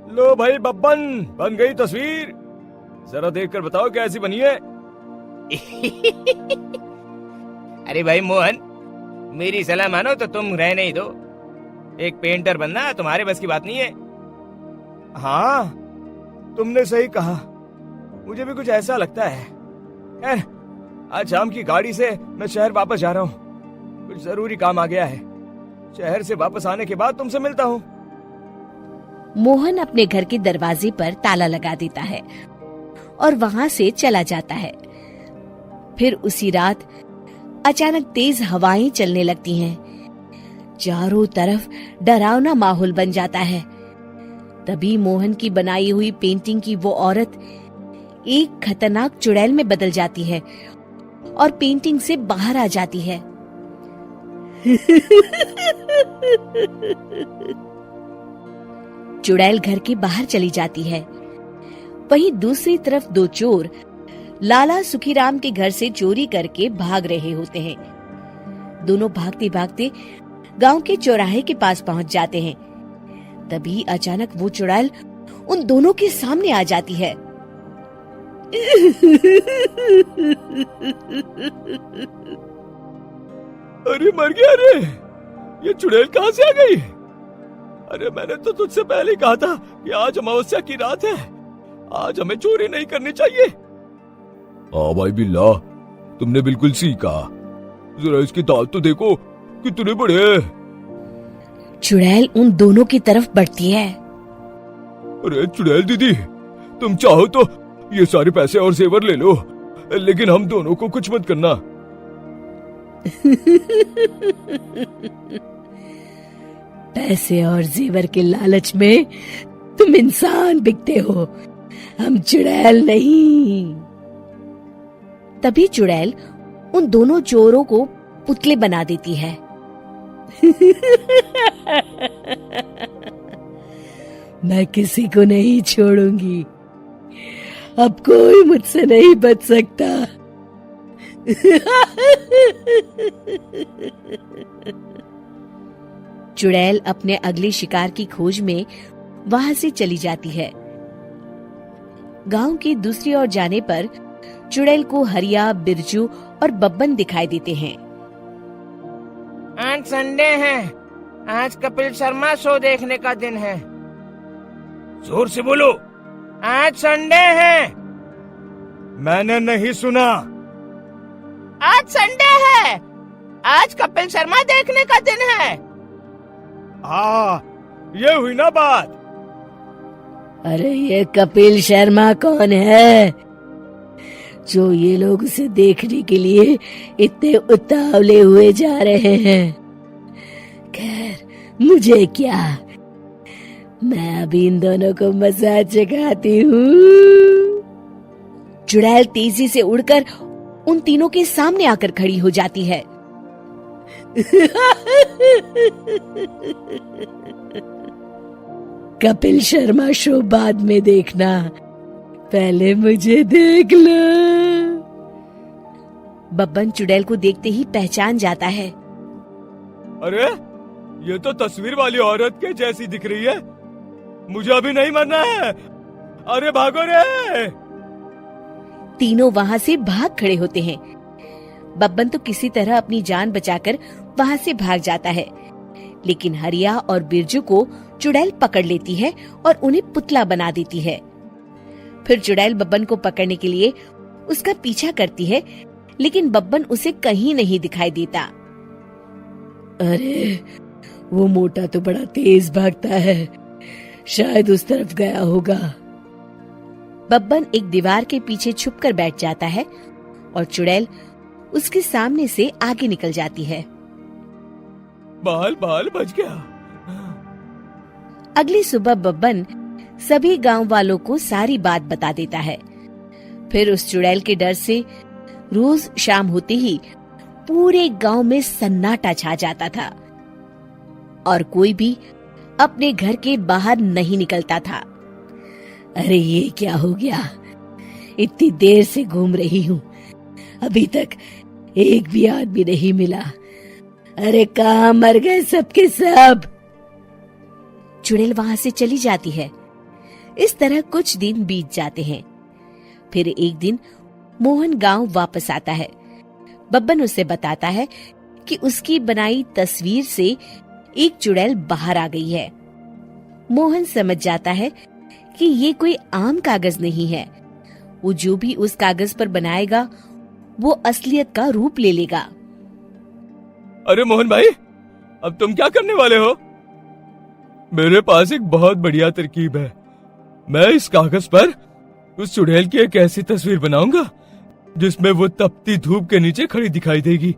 लो भाई बब्बन, बन गई तस्वीर। जरा देखकर बताओ कैसी बनी है। अरे भाई मोहन, मेरी सलाह मानो तो तुम रहने ही दो। एक पेंटर बनना तुम्हारे बस की बात नहीं है। हाँ, तुमने सही कहा, मुझे भी कुछ ऐसा लगता है। खैर, आज शाम की गाड़ी से मैं शहर वापस जा रहा हूँ। कुछ जरूरी काम आ गया है। शहर से वापस आने के बाद तुमसे मिलता हूँ। मोहन अपने घर के दरवाजे पर ताला लगा देता है और वहां से चला जाता है। फिर उसी रात अचानक तेज हवाएं चलने लगती हैं। चारों तरफ डरावना माहौल बन जाता है। तभी मोहन की बनाई हुई पेंटिंग की वो औरत एक खतरनाक चुड़ैल में बदल जाती है और पेंटिंग से बाहर आ जाती है। चुड़ैल घर के बाहर चली जाती है। वहीं दूसरी तरफ दो चोर लाला सुखीराम के घर से चोरी करके भाग रहे होते हैं। दोनों भागते भागते गांव के चौराहे के पास पहुंच जाते हैं। तभी अचानक वो चुड़ैल उन दोनों के सामने आ जाती है। अरे मर गया रे, ये चुड़ैल कहाँ से आ गई? अरे मैंने तो तुझसे पहले ही कहा था कि आज अमावस्या की रात है, आज हमें चोरी नहीं करनी चाहिए। हाँ भाई बिल्ला, तुमने बिल्कुल सही कहा। जरा इसके दांत तो देखो कितने बड़े हैं। चुड़ैल उन दोनों की तरफ बढ़ती है। अरे चुड़ैल दीदी, तुम चाहो तो ये सारे पैसे और जेवर ले लो, लेकिन हम दोनों को कुछ मत करना। पैसे और जेवर के लालच में तुम इंसान बिकते हो, हम चुड़ैल नहीं। तभी चुड़ैल उन दोनों चोरों को पुतले बना देती है। मैं किसी को नहीं छोड़ूंगी, अब कोई मुझसे नहीं बच सकता। चुड़ैल अपने अगले शिकार की खोज में वहां से चली जाती है। गांव की दूसरी ओर जाने पर चुड़ैल को हरिया, बिरजू और बब्बन दिखाई देते हैं। आज संडे है, आज कपिल शर्मा शो देखने का दिन है। जोर से बोलो। आज संडे है। मैंने नहीं सुना। आज संडे है, आज कपिल शर्मा देखने का दिन है। हाँ, ये हुई ना बात। अरे ये कपिल शर्मा कौन है जो ये लोग उसे देखने के लिए इतने उतावले हुए जा रहे हैं? खैर मुझे क्या, मैं अभी इन दोनों को मसाज चखाती हूँ। चुड़ैल तेजी से उड़कर उन तीनों के सामने आकर खड़ी हो जाती है। कपिल शर्मा शो बाद में देखना, पहले मुझे देख लो। बब्बन चुड़ैल को देखते ही पहचान जाता है। अरे ये तो तस्वीर वाली औरत के जैसी दिख रही है, मुझे अभी नहीं मरना है। अरे भागो रे। तीनों वहां से भाग खड़े होते हैं। बब्बन तो किसी तरह अपनी जान बचाकर वहां से भाग जाता है, लेकिन हरिया और बिरजू को चुड़ैल पकड़ लेती है और उन्हें पुतला बना देती है। फिर चुड़ैल बब्बन को पकड़ने के लिए उसका पीछा करती है, लेकिन बब्बन उसे कहीं नहीं दिखाई देता। अरे वो मोटा तो बड़ा तेज भागता है, शायद उस तरफ गया होगा। बब्बन एक दीवार के पीछे छुपकर बैठ जाता है और चुड़ैल उसके सामने से आगे निकल जाती है। बाल बाल बच गया। अगली सुबह बब्बन सभी गांव वालों को सारी बात बता देता है। फिर उस चुड़ैल के डर से रोज शाम होते ही पूरे गांव में सन्नाटा छा जाता था और कोई भी अपने घर के बाहर नहीं निकलता था। अरे ये क्या हो गया, इतनी देर से घूम रही हूँ, अभी तक एक भी आदमी नहीं मिला। अरे कहाँ मर गए सबके सब। चुड़ैल वहां से चली जाती है, इस तरह कुछ दिन बीत जाते हैं। फिर एक दिन मोहन गांव वापस आता है। बब्बन उसे बताता है कि उसकी बनाई तस्वीर से एक चुड़ैल बाहर आ गई है। मोहन समझ जाता है कि ये कोई आम कागज नहीं है। वो जो भी उस कागज पर बनाएगा वो असलियत का रूप ले लेगा। अरे मोहन भाई, अब तुम क्या करने वाले हो? मेरे पास एक बहुत बढ़िया तरकीब है। मैं इस कागज पर उस चुड़ैल की एक ऐसी तस्वीर बनाऊंगा जिसमें वो तपती धूप के नीचे खड़ी दिखाई देगी,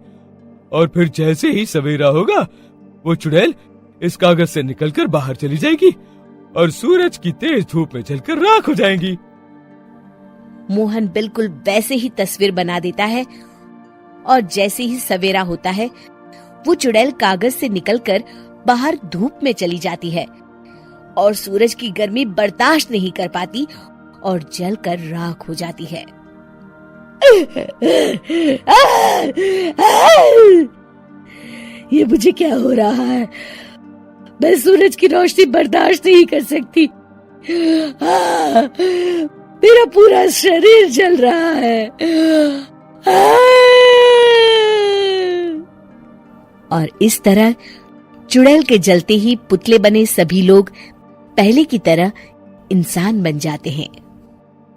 और फिर जैसे ही सवेरा होगा वो चुड़ैल इस कागज से निकलकर बाहर चली जाएगी और सूरज की तेज धूप में जलकर राख हो जाएंगी। मोहन बिल्कुल वैसे ही तस्वीर बना देता है और जैसे ही सवेरा होता है वो चुड़ैल कागज से निकलकर बाहर धूप में चली जाती है और सूरज की गर्मी बर्दाश्त नहीं कर पाती और जलकर राख हो जाती है। ये मुझे क्या हो रहा है? मैं सूरज की रोशनी बर्दाश्त नहीं कर सकती। मेरा पूरा शरीर जल रहा है। और इस तरह चुड़ैल के जलते ही पुतले बने सभी लोग पहले की तरह इंसान बन जाते हैं।